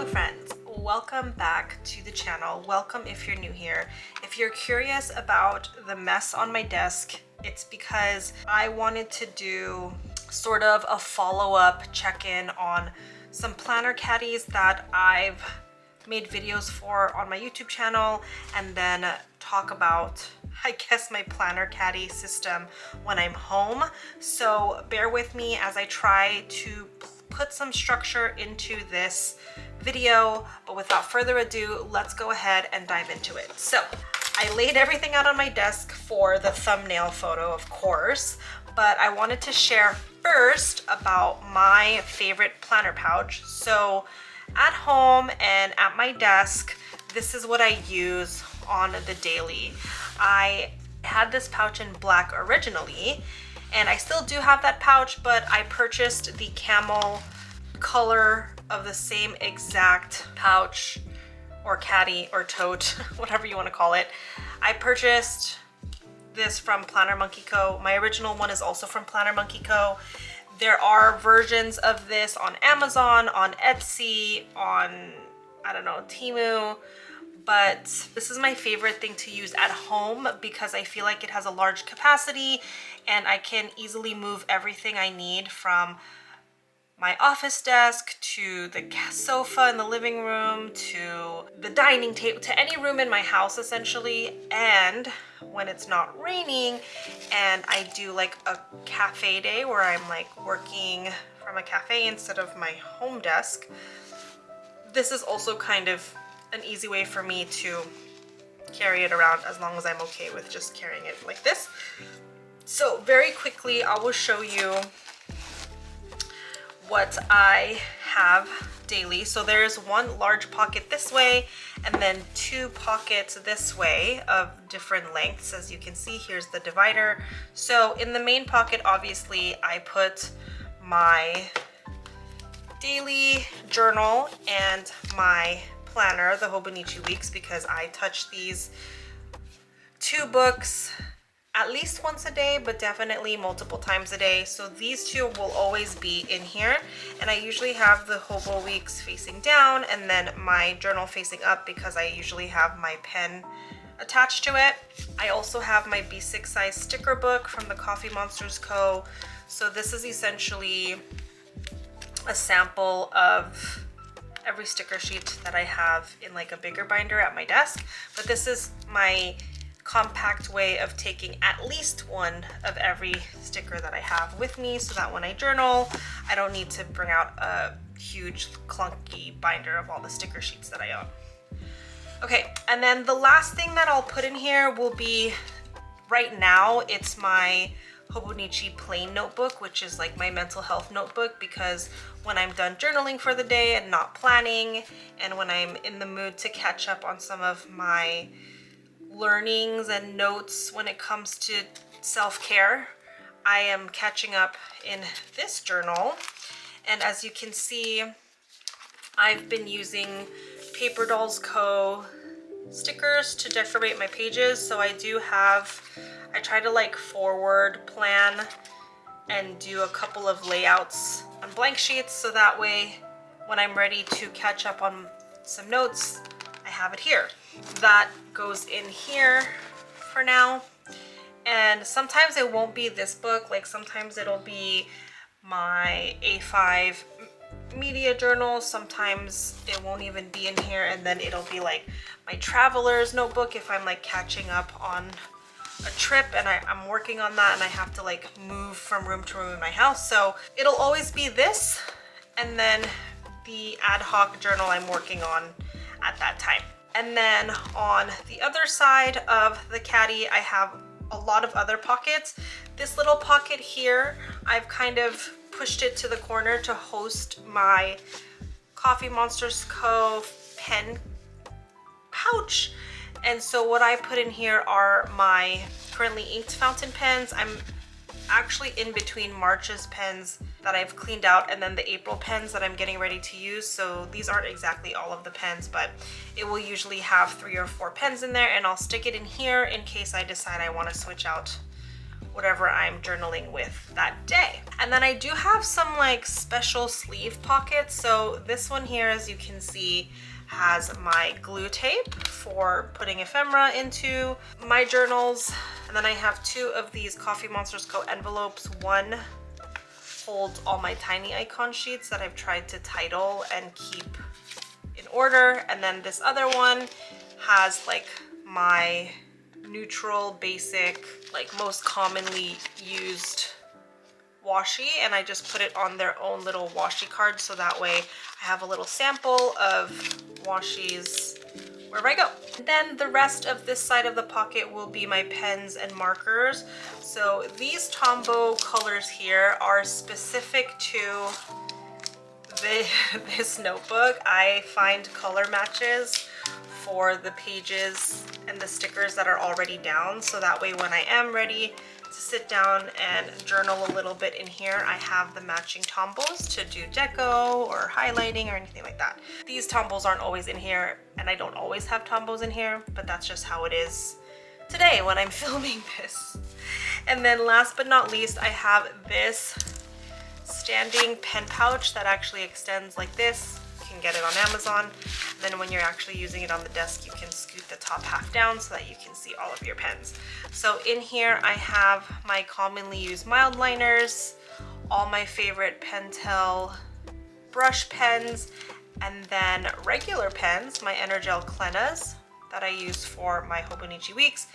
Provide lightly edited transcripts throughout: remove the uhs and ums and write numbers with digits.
Hello friends, welcome back to the channel. Welcome if you're new here. If you're curious about the mess on my desk, it's because I wanted to do sort of a follow-up check-in on some planner caddies that I've made videos for on my YouTube channel, and then talk about, I guess, my planner caddy system when I'm home. So bear with me as I try to put some structure into this video, but without further ado, let's go ahead and dive into it. So I laid everything out on my desk for the thumbnail photo, of course, but I wanted to share first about my favorite planner pouch. So at home and at my desk, this is what I use on the daily. I had this pouch in black originally, and I still do have that pouch, but I purchased the camel color of the same exact pouch or caddy or tote, whatever you want to call it. I purchased this from Planner Monkey Co. My original one is also from Planner Monkey Co. There are versions of this on Amazon, on Etsy, on, I don't know, Temu, but this is my favorite thing to use at home because I feel like it has a large capacity and I can easily move everything I need from my office desk to the sofa in the living room to the dining table to any room in my house essentially. And when it's not raining and I do like a cafe day where I'm like working from a cafe instead of my home desk, this is also kind of an easy way for me to carry it around, as long as I'm okay with just carrying it like this. So very quickly, I will show you what I have daily. So there's one large pocket this way and then two pockets this way of different lengths. As you can see, here's the divider. So in the main pocket, obviously, I put my daily journal and my planner, the Hobonichi Weeks, because I touch these two books at least once a day, but definitely multiple times a day. So these two will always be in here. And I usually have the Hobo Weeks facing down and then my journal facing up because I usually have my pen attached to it. I also have my B6 size sticker book from the Coffee Monsters Co. So this is essentially a sample of every sticker sheet that I have in like a bigger binder at my desk. But this is my compact way of taking at least one of every sticker that I have with me, so that when I journal, I don't need to bring out a huge clunky binder of all the sticker sheets that I own. Okay, and then the last thing that I'll put in here will be, right now, it's my Hobonichi plain notebook, which is like my mental health notebook, because when I'm done journaling for the day and not planning, and when I'm in the mood to catch up on some of my learnings and notes when it comes to self-care, I am catching up in this journal. And as you can see, I've been using Paper Dolls Co. stickers to decorate my pages. So I try to like forward plan and do a couple of layouts on blank sheets, so that way when I'm ready to catch up on some notes, I have it here. That goes in here for now. And sometimes it won't be this book, like sometimes it'll be my A5 media journal, sometimes it won't even be in here, and then it'll be like my traveler's notebook if I'm like catching up on a trip and I'm working on that and I have to like move from room to room in my house. So it'll always be this and then the ad hoc journal I'm working on at that time. And then on the other side of the caddy, I have a lot of other pockets. This little pocket here, I've kind of pushed it to the corner to host my Coffee Monsters Co. pen pouch. And so what I put in here are my currently inked fountain pens. I'm actually in between March's pens that I've cleaned out and then the April pens that I'm getting ready to use. So these aren't exactly all of the pens, but it will usually have 3 or 4 pens in there, and I'll stick it in here in case I decide I want to switch out whatever I'm journaling with that day. And then I do have some like special sleeve pockets. So this one here, as you can see, has my glue tape for putting ephemera into my journals. And then I have 2 of these Coffee Monsters Co. envelopes. One holds all my tiny icon sheets that I've tried to title and keep in order. And then this other one has like my neutral, basic, like most commonly used washi, and I just put it on their own little washi card, so that way I have a little sample of washis wherever I go. And then the rest of this side of the pocket will be my pens and markers. So these Tombow colors here are specific to this notebook. I find color matches for the pages and the stickers that are already down, so that way when I am ready to sit down and journal a little bit in here, I have the matching Tombows to do deco or highlighting or anything like that. These Tombows aren't always in here, and I don't always have Tombows in here, but that's just how it is today when I'm filming this. And then last but not least, I have this standing pen pouch that actually extends like this. You can get it on Amazon. And then when you're actually using it on the desk, you can scoot the top half down so that you can see all of your pens. So in here I have my commonly used mild liners, all my favorite Pentel brush pens, and then regular pens, my Energel Clenas that I use for my Hobonichi weeks,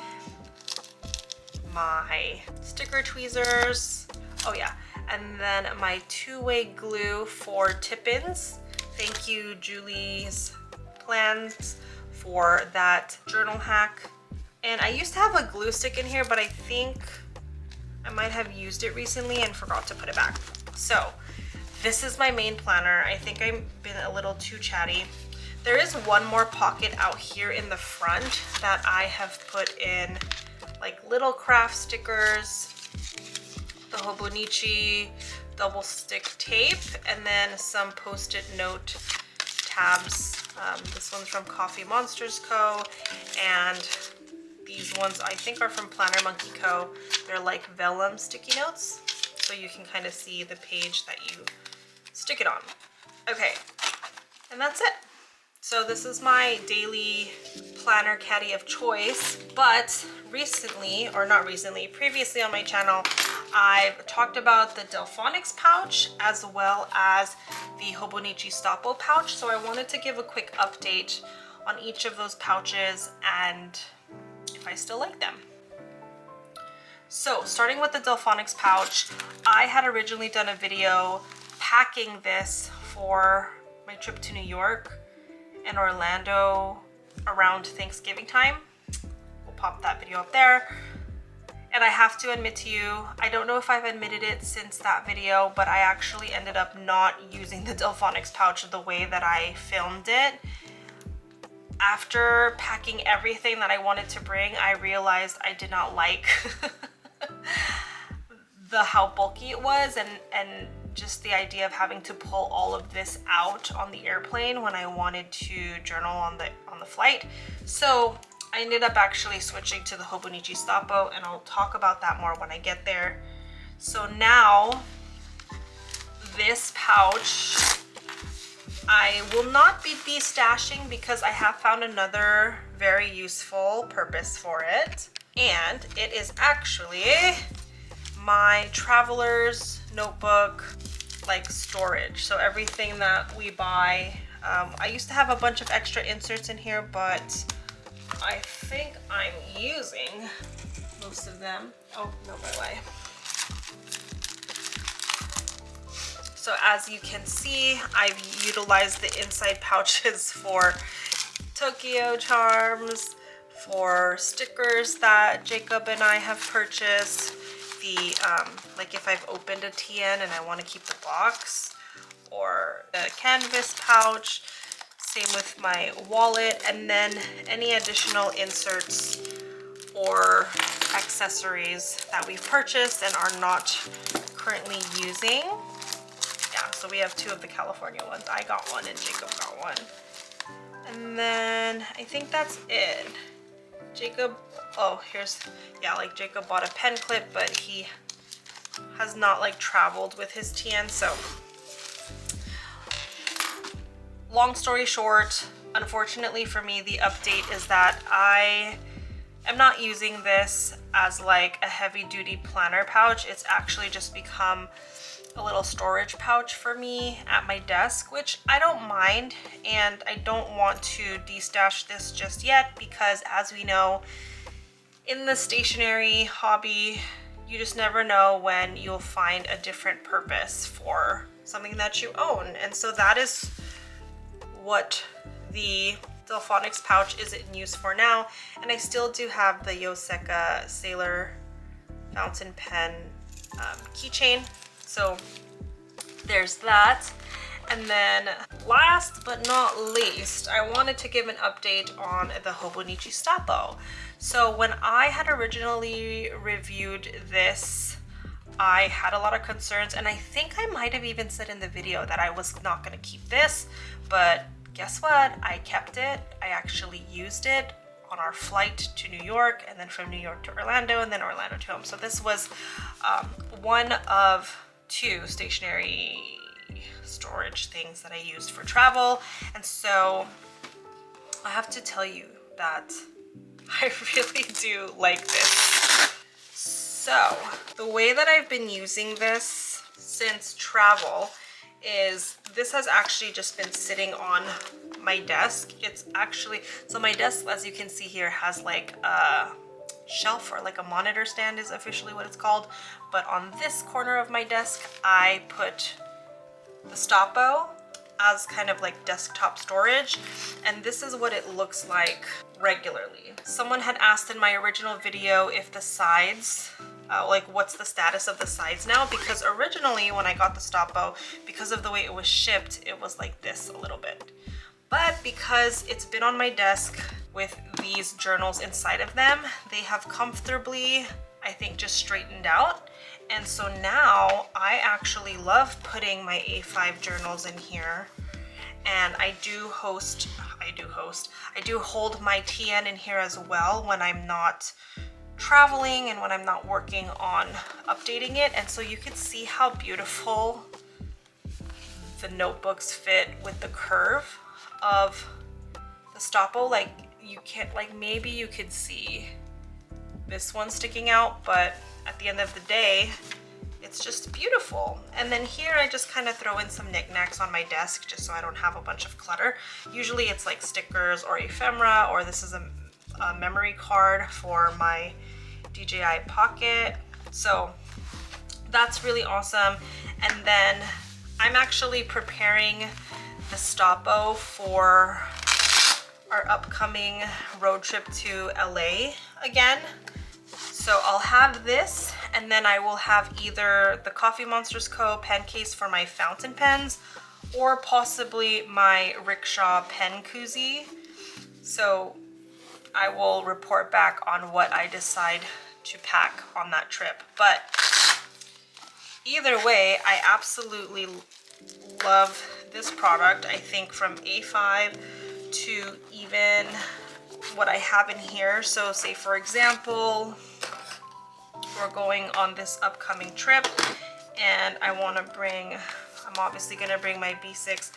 my sticker tweezers, oh yeah, and then my 2-way glue for tip-ins. Thank you, Julie's Plans, for that journal hack. And I used to have a glue stick in here, but I think I might have used it recently and forgot to put it back. So this is my main planner. I think I've been a little too chatty. There is one more pocket out here in the front that I have put in like little craft stickers, the Hobonichi double stick tape, and then some post-it note tabs. This one's from Coffee Monsters Co. and these ones I think are from Planner Monkey Co. They're like vellum sticky notes, so you can kind of see the page that you stick it on. Okay, and that's it. So this is my daily planner caddy of choice, but recently, or not recently, previously on my channel, I've talked about the Delfonics pouch as well as the Hobonichi Stapo pouch. So I wanted to give a quick update on each of those pouches and if I still like them. So starting with the Delfonics pouch, I had originally done a video packing this for my trip to New York and Orlando around Thanksgiving time. We'll pop that video up there. And I have to admit to you, I don't know if I've admitted it since that video, but I actually ended up not using the Delfonics pouch the way that I filmed it. After packing everything that I wanted to bring, I realized I did not like how bulky it was, and just the idea of having to pull all of this out on the airplane when I wanted to journal on the flight. So I ended up actually switching to the Hobonichi Stapo, and I'll talk about that more when I get there. So now this pouch I will not be stashing because I have found another very useful purpose for it, and it is actually my traveler's notebook like storage. So everything that we buy, I used to have a bunch of extra inserts in here, but I think I'm using most of them. Oh, no, by the way. So as you can see, I've utilized the inside pouches for Tokyo charms, for stickers that Jacob and I have purchased, the like if I've opened a TN and I want to keep the box, or the canvas pouch, same with my wallet, and then any additional inserts or accessories that we've purchased and are not currently using. Yeah, so we have 2 of the California ones. I got one and Jacob got one. And then I think that's it. Jacob, oh, here's, yeah, like Jacob bought a pen clip, but he has not like traveled with his TN. So long story short, unfortunately for me, the update is that I am not using this as like a heavy duty planner pouch. It's actually just become a little storage pouch for me at my desk, which I don't mind, and I don't want to destash this just yet because, as we know, in the stationery hobby, you just never know when you'll find a different purpose for something that you own. And so that is what the Delfonics pouch is in use for now. And I still do have the Yoseka Sailor fountain pen keychain. So there's that. And then last but not least, I wanted to give an update on the Hobonichi Stapo. So when I had originally reviewed this, I had a lot of concerns, and I think I might have even said in the video that I was not going to keep this, but guess what? I kept it. I actually used it on our flight to New York, and then from New York to Orlando, and then Orlando to home. So this was one of 2 stationery storage things that I used for travel. And so I have to tell you that I really do like this. So the way that I've been using this since travel is this has actually just been sitting on my desk. It's actually, so my desk, as you can see here, has like a shelf, or like a monitor stand is officially what it's called. But on this corner of my desk, I put the Stapo as kind of like desktop storage, and this is what it looks like regularly. Someone had asked in my original video if the sides, like what's the status of the sides now, because originally when I got the Stapo, because of the way it was shipped, it was like this a little bit. But because it's been on my desk with these journals inside of them, they have comfortably, I think, just straightened out. And so now I actually love putting my A5 journals in here. And I do hold my TN in here as well when I'm not traveling and when I'm not working on updating it. And so you can see how beautiful the notebooks fit with the curve of the Stapo. Like you can't, like maybe you could see this one sticking out, but at the end of the day, it's just beautiful. And then here I just kind of throw in some knickknacks on my desk just so I don't have a bunch of clutter. Usually it's like stickers or ephemera, or this is a memory card for my DJI Pocket. So that's really awesome. And then I'm actually preparing the Stapo for our upcoming road trip to LA again. So I'll have this, and then I will have either the Coffee Monsters Co. pen case for my fountain pens, or possibly my rickshaw pen koozie. So I will report back on what I decide to pack on that trip. But either way, I absolutely love this product. I think from A5 to even what I have in here. So say for example, we're going on this upcoming trip and I want to bring, I'm obviously going to bring my B6.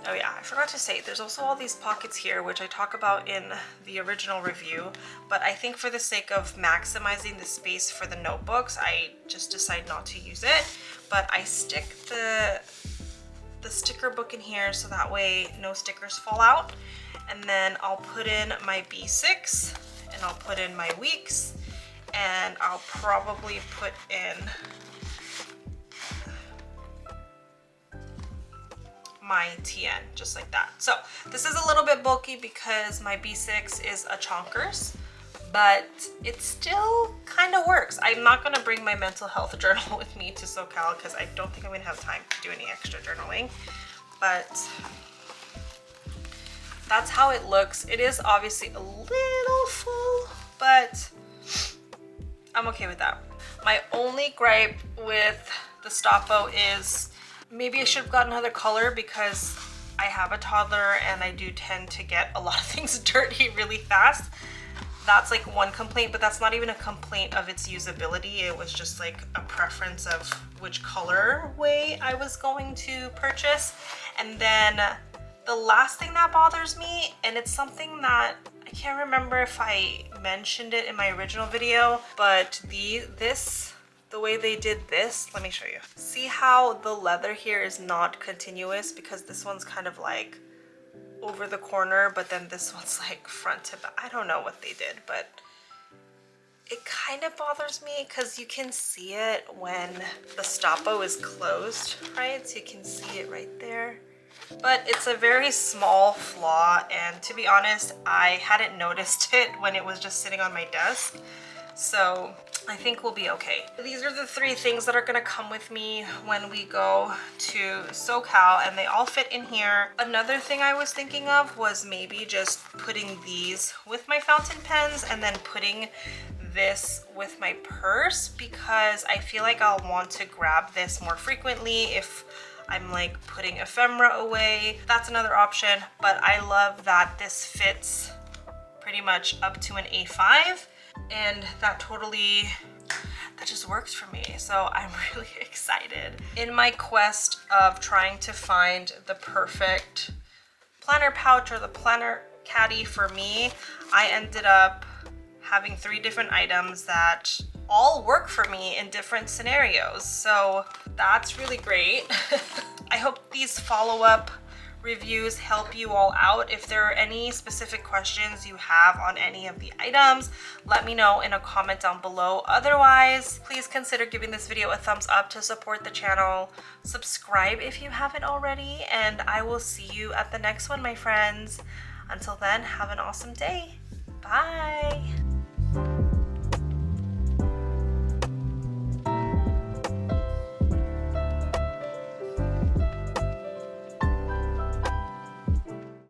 Oh yeah, I forgot to say, there's also all these pockets here, which I talk about in the original review, but I think for the sake of maximizing the space for the notebooks, I just decide not to use it. But I stick the sticker book in here so that way no stickers fall out. And then I'll put in my B6, and I'll put in my weeks, and I'll probably put in my TN, just like that. So this is a little bit bulky because my B6 is a chonkers, but it still kind of works. I'm not gonna bring my mental health journal with me to SoCal because I don't think I'm gonna have time to do any extra journaling, but that's how it looks. It is obviously a little full, but I'm okay with that. My only gripe with the Stapo is maybe I should have gotten another color because I have a toddler and I do tend to get a lot of things dirty really fast. that's like one complaint, but that's not even a complaint of its usability. It was just like a preference of which color way I was going to purchase. And then the last thing that bothers me, and it's something that I can't remember if I mentioned it in my original video, but the way they did this, let me show you. See how the leather here is not continuous, because this one's kind of like over the corner, but then this one's like front to back. I don't know what they did, but it kind of bothers me because you can see it when the Stapo is closed, right? So you can see it right there. But it's a very small flaw, and to be honest, I hadn't noticed it when it was just sitting on my desk. So I think we'll be okay. These are the 3 things that are gonna come with me when we go to SoCal, and they all fit in here. Another thing I was thinking of was maybe just putting these with my fountain pens and then putting this with my purse, because I feel like I'll want to grab this more frequently if I'm like putting ephemera away. That's another option, but I love that this fits pretty much up to an A5, and that just works for me. So I'm really excited. In my quest of trying to find the perfect planner pouch or the planner caddy for me, I ended up having 3 different items that all work for me in different scenarios. So that's really great. I hope these follow-up reviews help you all out. If there are any specific questions you have on any of the items, let me know in a comment down below. Otherwise, please consider giving this video a thumbs up to support the channel. Subscribe if you haven't already, and I will see you at the next one, my friends. Until then, have an awesome day. Bye.